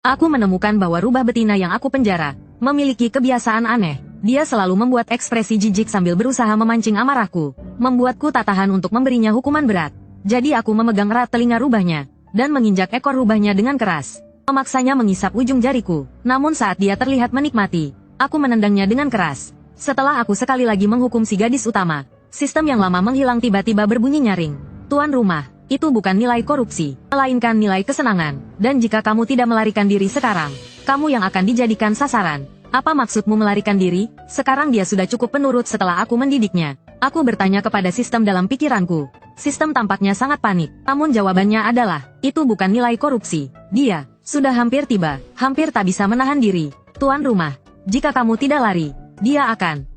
Aku menemukan bahwa rubah betina yang aku penjara memiliki kebiasaan aneh. Dia selalu membuat ekspresi jijik sambil berusaha memancing amarahku, membuatku tak tahan untuk memberinya hukuman berat. Jadi aku memegang erat telinga rubahnya, dan menginjak ekor rubahnya dengan keras. Memaksanya mengisap ujung jariku, namun saat dia terlihat menikmati, aku menendangnya dengan keras. Setelah aku sekali lagi menghukum si gadis utama, sistem yang lama menghilang tiba-tiba berbunyi nyaring. Tuan rumah, itu bukan nilai korupsi, melainkan nilai kesenangan. Dan jika kamu tidak melarikan diri sekarang, kamu yang akan dijadikan sasaran. Apa maksudmu melarikan diri? Sekarang dia sudah cukup penurut setelah aku mendidiknya. Aku bertanya kepada sistem dalam pikiranku. Sistem tampaknya sangat panik, namun jawabannya adalah, itu bukan nilai korupsi. Dia sudah hampir tiba, hampir tak bisa menahan diri. Tuan rumah, jika kamu tidak lari, dia akan...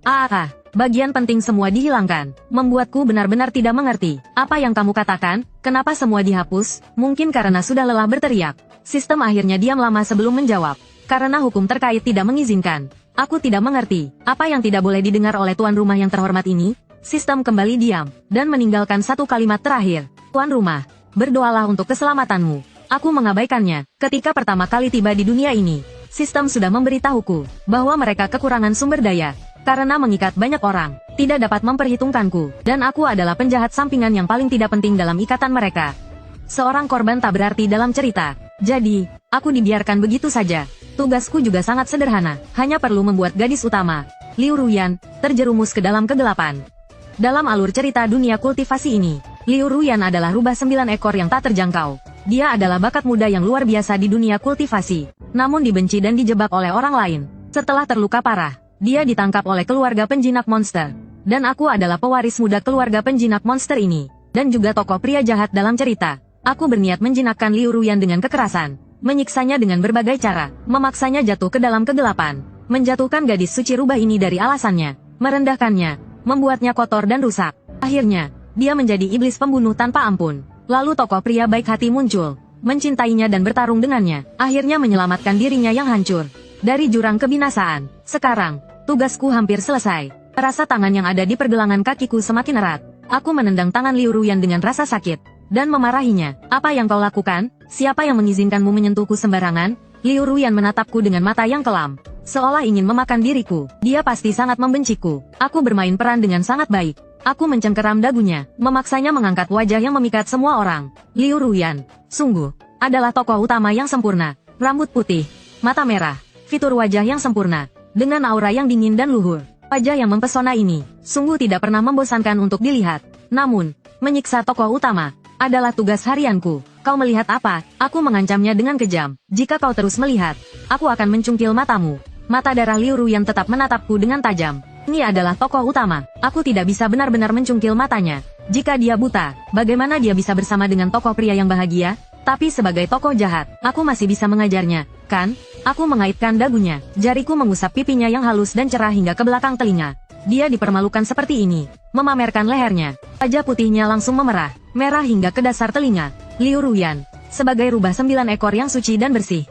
Bagian penting semua dihilangkan, membuatku benar-benar tidak mengerti. Apa yang kamu katakan? Kenapa semua dihapus? Mungkin karena sudah lelah berteriak. Sistem akhirnya diam lama sebelum menjawab. Karena hukum terkait tidak mengizinkan. Aku tidak mengerti, apa yang tidak boleh didengar oleh tuan rumah yang terhormat ini? Sistem kembali diam, dan meninggalkan satu kalimat terakhir. Tuan rumah, berdoalah untuk keselamatanmu. Aku mengabaikannya. Ketika pertama kali tiba di dunia ini, sistem sudah memberitahuku bahwa mereka kekurangan sumber daya. Karena mengikat banyak orang, tidak dapat memperhitungkanku, dan aku adalah penjahat sampingan yang paling tidak penting dalam ikatan mereka. Seorang korban tak berarti dalam cerita. Jadi, aku dibiarkan begitu saja. Tugasku juga sangat sederhana, hanya perlu membuat gadis utama, Liu Ruyan, terjerumus ke dalam kegelapan. Dalam alur cerita dunia kultivasi ini, Liu Ruyan adalah rubah 9 ekor yang tak terjangkau. Dia adalah bakat muda yang luar biasa di dunia kultivasi, namun dibenci dan dijebak oleh orang lain. Setelah terluka parah, dia ditangkap oleh keluarga penjinak monster. Dan aku adalah pewaris muda keluarga penjinak monster ini, dan juga tokoh pria jahat dalam cerita. Aku berniat menjinakkan Liu Ruyan dengan kekerasan, menyiksanya dengan berbagai cara, memaksanya jatuh ke dalam kegelapan, menjatuhkan gadis suci rubah ini dari alasannya, merendahkannya, membuatnya kotor dan rusak. Akhirnya, dia menjadi iblis pembunuh tanpa ampun. Lalu tokoh pria baik hati muncul, mencintainya dan bertarung dengannya, akhirnya menyelamatkan dirinya yang hancur dari jurang kebinasaan. Sekarang, tugasku hampir selesai. Rasa tangan yang ada di pergelangan kakiku semakin erat. Aku menendang tangan Liu Ruyan dengan rasa sakit dan memarahinya. Apa yang kau lakukan? Siapa yang mengizinkanmu menyentuhku sembarangan? Liu Ruyan menatapku dengan mata yang kelam, seolah ingin memakan diriku. Dia pasti sangat membenciku. Aku bermain peran dengan sangat baik. Aku mencengkeram dagunya, memaksanya mengangkat wajah yang memikat semua orang. Liu Ruyan, sungguh, adalah tokoh utama yang sempurna. Rambut putih, mata merah, fitur wajah yang sempurna, dengan aura yang dingin dan luhur. Wajah yang mempesona ini, sungguh tidak pernah membosankan untuk dilihat. Namun, menyiksa tokoh utama adalah tugas harianku. Kau melihat apa? Aku mengancamnya dengan kejam. Jika kau terus melihat, aku akan mencungkil matamu. Mata darah Liu Ruyan tetap menatapku dengan tajam. Ini adalah tokoh utama. Aku tidak bisa benar-benar mencungkil matanya. Jika dia buta, bagaimana dia bisa bersama dengan tokoh pria yang bahagia? Tapi sebagai tokoh jahat, aku masih bisa mengajarnya, kan? Aku mengaitkan dagunya. Jariku mengusap pipinya yang halus dan cerah hingga ke belakang telinga. Dia dipermalukan seperti ini, memamerkan lehernya. Wajah putihnya langsung memerah, merah hingga ke dasar telinga. Liu Ruyan, sebagai rubah 9 ekor yang suci dan bersih.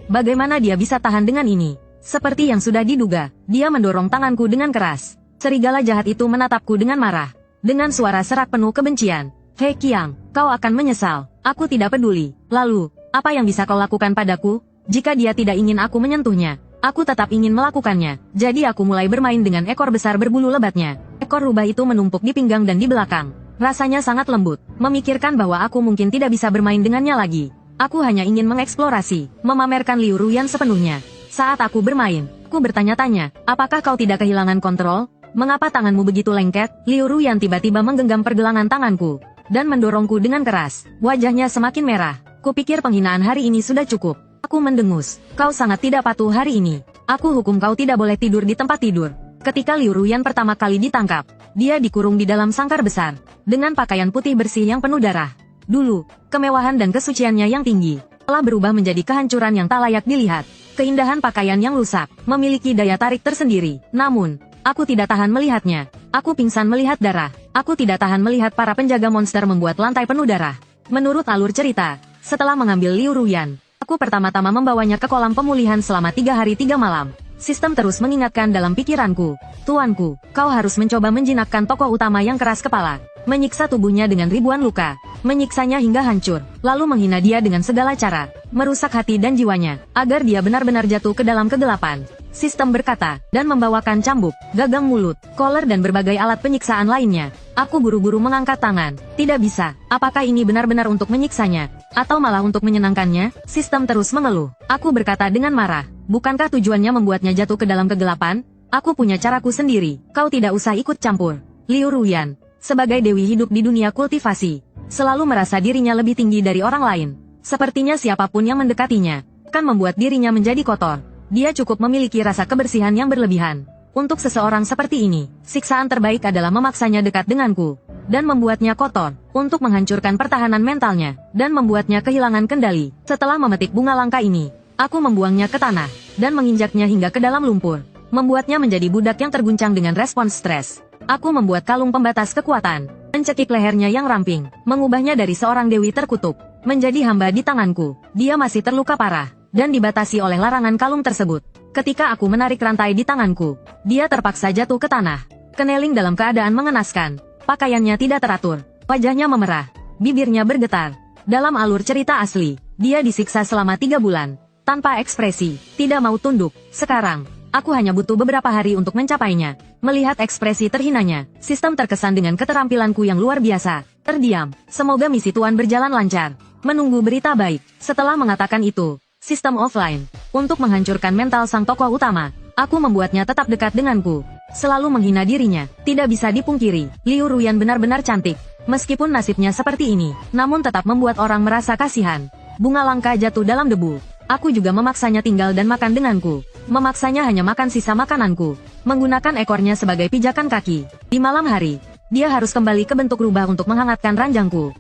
Bagaimana dia bisa tahan dengan ini? Seperti yang sudah diduga, dia mendorong tanganku dengan keras. Serigala jahat itu menatapku dengan marah. Dengan suara serak penuh kebencian. Hei Qiang, kau akan menyesal. Aku tidak peduli. Lalu, apa yang bisa kau lakukan padaku? Jika dia tidak ingin aku menyentuhnya, aku tetap ingin melakukannya. Jadi aku mulai bermain dengan ekor besar berbulu lebatnya. Ekor rubah itu menumpuk di pinggang dan di belakang. Rasanya sangat lembut. Memikirkan bahwa aku mungkin tidak bisa bermain dengannya lagi. Aku hanya ingin mengeksplorasi, memamerkan Liu Ruyan sepenuhnya. Saat aku bermain, aku bertanya-tanya, apakah kau tidak kehilangan kontrol? Mengapa tanganmu begitu lengket? Liu Ruyan tiba-tiba menggenggam pergelangan tanganku dan mendorongku dengan keras. Wajahnya semakin merah. Kupikir penghinaan hari ini sudah cukup. Aku mendengus. Kau sangat tidak patuh hari ini. Aku hukum kau tidak boleh tidur di tempat tidur. Ketika Liu Ruyan pertama kali ditangkap, dia dikurung di dalam sangkar besar, dengan pakaian putih bersih yang penuh darah. Dulu, kemewahan dan kesuciannya yang tinggi, telah berubah menjadi kehancuran yang tak layak dilihat. Keindahan pakaian yang rusak, memiliki daya tarik tersendiri. Namun, aku tidak tahan melihatnya. Aku pingsan melihat darah. Aku tidak tahan melihat para penjaga monster membuat lantai penuh darah. Menurut alur cerita, setelah mengambil Liu Ruyan, aku pertama-tama membawanya ke kolam pemulihan selama 3 hari 3 malam. Sistem terus mengingatkan dalam pikiranku, Tuanku, kau harus mencoba menjinakkan tokoh utama yang keras kepala. menyiksa tubuhnya dengan ribuan luka, menyiksanya hingga hancur, lalu menghina dia dengan segala cara, merusak hati dan jiwanya, agar dia benar-benar jatuh ke dalam kegelapan. Sistem berkata, dan membawakan cambuk, gagang mulut, koler dan berbagai alat penyiksaan lainnya. Aku buru-buru mengangkat tangan. Tidak bisa. Apakah ini benar-benar untuk menyiksanya? Atau malah untuk menyenangkannya? Sistem terus mengeluh. Aku berkata dengan marah. Bukankah tujuannya membuatnya jatuh ke dalam kegelapan? Aku punya caraku sendiri. Kau tidak usah ikut campur. Liu Ruyan, sebagai dewi hidup di dunia kultivasi, selalu merasa dirinya lebih tinggi dari orang lain. Sepertinya siapapun yang mendekatinya, akan membuat dirinya menjadi kotor. Dia cukup memiliki rasa kebersihan yang berlebihan. Untuk seseorang seperti ini, siksaan terbaik adalah memaksanya dekat denganku, dan membuatnya kotor, untuk menghancurkan pertahanan mentalnya, dan membuatnya kehilangan kendali. Setelah memetik bunga langka ini, aku membuangnya ke tanah, dan menginjaknya hingga ke dalam lumpur, membuatnya menjadi budak yang terguncang dengan respons stres. Aku membuat kalung pembatas kekuatan, mencekik lehernya yang ramping, mengubahnya dari seorang dewi terkutuk, menjadi hamba di tanganku. Dia masih terluka parah, dan dibatasi oleh larangan kalung tersebut. Ketika aku menarik rantai di tanganku, dia terpaksa jatuh ke tanah. Keneling dalam keadaan mengenaskan. Pakaiannya tidak teratur. Wajahnya memerah. Bibirnya bergetar. Dalam alur cerita asli, dia disiksa selama 3 bulan. Tanpa ekspresi, tidak mau tunduk. Sekarang, aku hanya butuh beberapa hari untuk mencapainya. Melihat ekspresi terhinanya, sistem terkesan dengan keterampilanku yang luar biasa. Terdiam. Semoga misi Tuan berjalan lancar. Menunggu berita baik. Setelah mengatakan itu, sistem offline, untuk menghancurkan mental sang tokoh utama, aku membuatnya tetap dekat denganku, selalu menghina dirinya. Tidak bisa dipungkiri, Liu Ruyan benar-benar cantik. Meskipun nasibnya seperti ini, namun tetap membuat orang merasa kasihan. Bunga langka jatuh dalam debu. Aku juga memaksanya tinggal dan makan denganku. Memaksanya hanya makan sisa makananku, menggunakan ekornya sebagai pijakan kaki. Di malam hari, dia harus kembali ke bentuk rubah untuk menghangatkan ranjangku.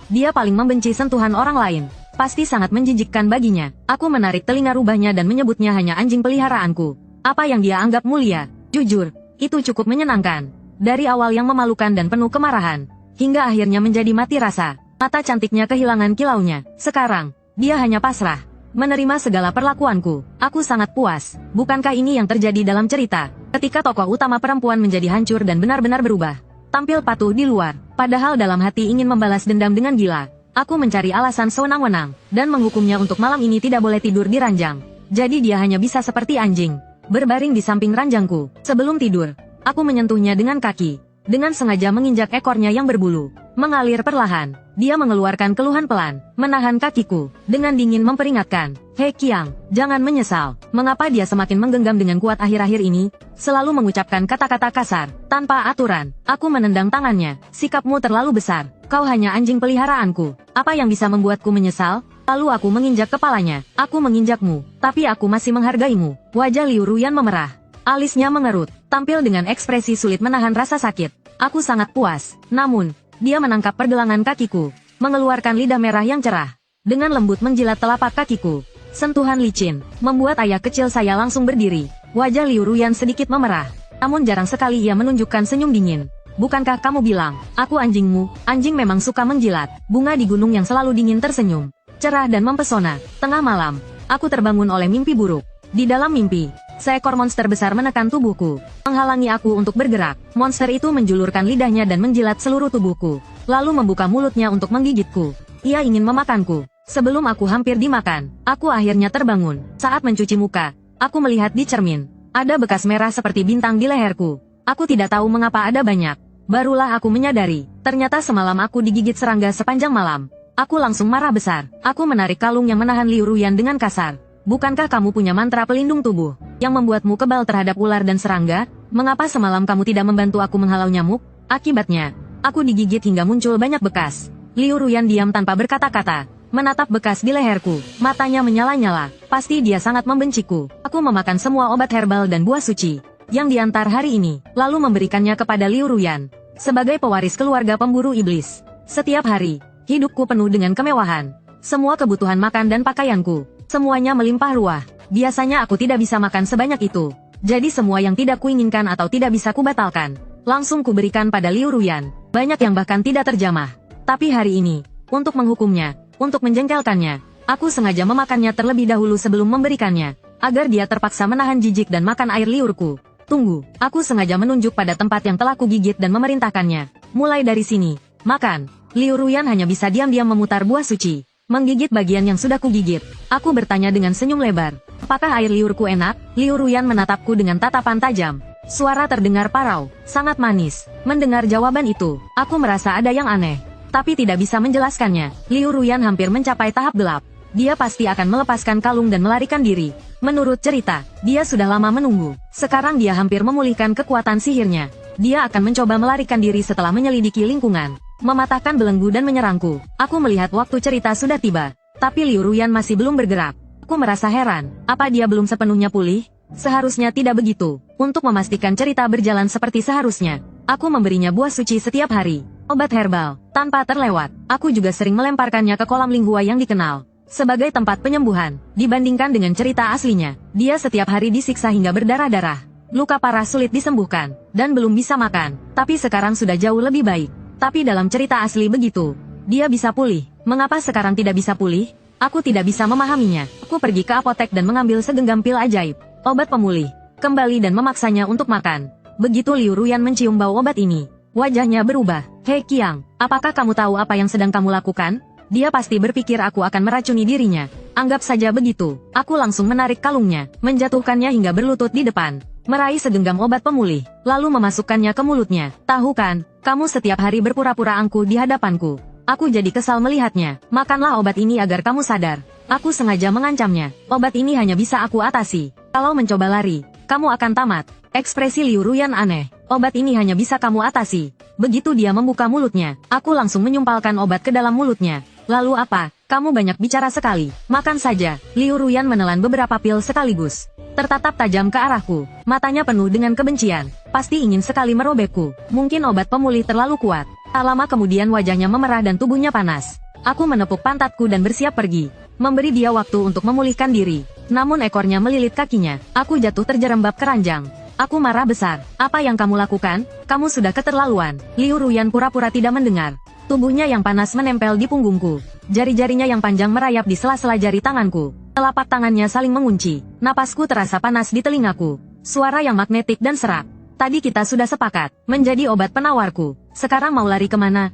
Dia paling membenci sentuhan orang lain. Pasti sangat menjijikkan baginya. Aku menarik telinga rubahnya dan menyebutnya hanya anjing peliharaanku. Apa yang dia anggap mulia. Jujur, itu cukup menyenangkan. Dari awal yang memalukan dan penuh kemarahan, hingga akhirnya menjadi mati rasa. Mata cantiknya kehilangan kilaunya. Sekarang, dia hanya pasrah, menerima segala perlakuanku. Aku sangat puas. Bukankah ini yang terjadi dalam cerita? Ketika tokoh utama perempuan menjadi hancur dan benar-benar berubah, tampil patuh di luar, padahal dalam hati ingin membalas dendam dengan gila. Aku mencari alasan sewenang-wenang, dan menghukumnya untuk malam ini tidak boleh tidur di ranjang. Jadi dia hanya bisa seperti anjing, berbaring di samping ranjangku. Sebelum tidur, aku menyentuhnya dengan kaki, dengan sengaja menginjak ekornya yang berbulu. Mengalir perlahan, dia mengeluarkan keluhan pelan, menahan kakiku, dengan dingin memperingatkan, "Hei Qiang, jangan menyesal." Mengapa dia semakin menggenggam dengan kuat akhir-akhir ini, selalu mengucapkan kata-kata kasar, tanpa aturan. Aku menendang tangannya, "Sikapmu terlalu besar. Kau hanya anjing peliharaanku. Apa yang bisa membuatku menyesal?" Lalu aku menginjak kepalanya. "Aku menginjakmu, tapi aku masih menghargaimu." Wajah Liu Ruyan memerah. Alisnya mengerut, tampil dengan ekspresi sulit menahan rasa sakit. Aku sangat puas. Namun, dia menangkap pergelangan kakiku, mengeluarkan lidah merah yang cerah, dengan lembut menjilat telapak kakiku. Sentuhan licin, membuat ayah kecil saya langsung berdiri. Wajah Liu Ruyan sedikit memerah, namun jarang sekali ia menunjukkan senyum dingin. "Bukankah kamu bilang, aku anjingmu?" Anjing memang suka menjilat. Bunga di gunung yang selalu dingin tersenyum, cerah dan mempesona. Tengah malam, aku terbangun oleh mimpi buruk. Di dalam mimpi, seekor monster besar menekan tubuhku, menghalangi aku untuk bergerak. Monster itu menjulurkan lidahnya dan menjilat seluruh tubuhku, lalu membuka mulutnya untuk menggigitku. Ia ingin memakanku. Sebelum aku hampir dimakan, aku akhirnya terbangun. Saat mencuci muka, aku melihat di cermin, ada bekas merah seperti bintang di leherku. Aku tidak tahu mengapa ada banyak. Barulah aku menyadari, ternyata semalam aku digigit serangga sepanjang malam. Aku langsung marah besar. Aku menarik kalung yang menahan Liu Ruyan dengan kasar. "Bukankah kamu punya mantra pelindung tubuh yang membuatmu kebal terhadap ular dan serangga? Mengapa semalam kamu tidak membantu aku menghalau nyamuk?" Akibatnya, aku digigit hingga muncul banyak bekas. Liu Ruyan diam tanpa berkata-kata, menatap bekas di leherku. Matanya menyala-nyala. Pasti dia sangat membenciku. Aku memakan semua obat herbal dan buah suci yang diantar hari ini, lalu memberikannya kepada Liu Ruyan. Sebagai pewaris keluarga pemburu iblis, setiap hari, hidupku penuh dengan kemewahan. Semua kebutuhan makan dan pakaianku, semuanya melimpah ruah. Biasanya aku tidak bisa makan sebanyak itu. Jadi semua yang tidak kuinginkan atau tidak bisa kubatalkan, langsung kuberikan pada Liu Ruyan. Banyak yang bahkan tidak terjamah. Tapi hari ini, untuk menghukumnya, untuk menjengkelkannya, aku sengaja memakannya terlebih dahulu sebelum memberikannya, agar dia terpaksa menahan jijik dan makan air liurku. Tunggu, aku sengaja menunjuk pada tempat yang telah kugigit dan memerintahkannya. Mulai dari sini, makan. Liu Ruyan hanya bisa diam-diam memutar buah suci, menggigit bagian yang sudah kugigit. Aku bertanya dengan senyum lebar. Apakah air liurku enak? Liu Ruyan menatapku dengan tatapan tajam. Suara terdengar parau, sangat manis. Mendengar jawaban itu, aku merasa ada yang aneh, tapi tidak bisa menjelaskannya. Liu Ruyan hampir mencapai tahap gelap. Dia pasti akan melepaskan kalung dan melarikan diri. Menurut cerita, dia sudah lama menunggu. Sekarang dia hampir memulihkan kekuatan sihirnya. Dia akan mencoba melarikan diri setelah menyelidiki lingkungan, mematahkan belenggu dan menyerangku. Aku melihat waktu cerita sudah tiba, tapi Liu Ruyan masih belum bergerak. Aku merasa heran, apa dia belum sepenuhnya pulih? Seharusnya tidak begitu. Untuk memastikan cerita berjalan seperti seharusnya, aku memberinya buah suci setiap hari. Obat herbal, tanpa terlewat. Aku juga sering melemparkannya ke kolam Linghua yang dikenal sebagai tempat penyembuhan. Dibandingkan dengan cerita aslinya, dia setiap hari disiksa hingga berdarah-darah. Luka parah sulit disembuhkan, dan belum bisa makan. Tapi sekarang sudah jauh lebih baik. Tapi dalam cerita asli begitu, dia bisa pulih. Mengapa sekarang tidak bisa pulih? Aku tidak bisa memahaminya. Aku pergi ke apotek dan mengambil segenggam pil ajaib, obat pemulih, kembali dan memaksanya untuk makan. Begitu Liu Ruyan mencium bau obat ini, wajahnya berubah. Hei Qiang, apakah kamu tahu apa yang sedang kamu lakukan? Dia pasti berpikir aku akan meracuni dirinya. Anggap saja begitu. Aku langsung menarik kalungnya, menjatuhkannya hingga berlutut di depan, meraih segenggam obat pemulih, lalu memasukkannya ke mulutnya. Tahu kan, kamu setiap hari berpura-pura angkuh di hadapanku. Aku jadi kesal melihatnya. Makanlah obat ini agar kamu sadar. Aku sengaja mengancamnya. Obat ini hanya bisa aku atasi. Kalau mencoba lari, kamu akan tamat. Ekspresi Liu Ruyan aneh. Obat ini hanya bisa kamu atasi. Begitu dia membuka mulutnya, aku langsung menyumpalkan obat ke dalam mulutnya. Lalu apa? Kamu banyak bicara sekali. Makan saja. Liu Ruyan menelan beberapa pil sekaligus. Tertatap tajam ke arahku. Matanya penuh dengan kebencian. Pasti ingin sekali merobekku. Mungkin obat pemulih terlalu kuat. Tak lama kemudian wajahnya memerah dan tubuhnya panas. Aku menepuk pantatku dan bersiap pergi. Memberi dia waktu untuk memulihkan diri. Namun ekornya melilit kakinya. Aku jatuh terjerembab ke ranjang. Aku marah besar. Apa yang kamu lakukan? Kamu sudah keterlaluan. Liu Ruyan pura-pura tidak mendengar. Tubuhnya yang panas menempel di punggungku. Jari-jarinya yang panjang merayap di sela-sela jari tanganku. Telapak tangannya saling mengunci. Napasku terasa panas di telingaku. Suara yang magnetik dan serak. Tadi kita sudah sepakat menjadi obat penawarku. Sekarang mau lari kemana?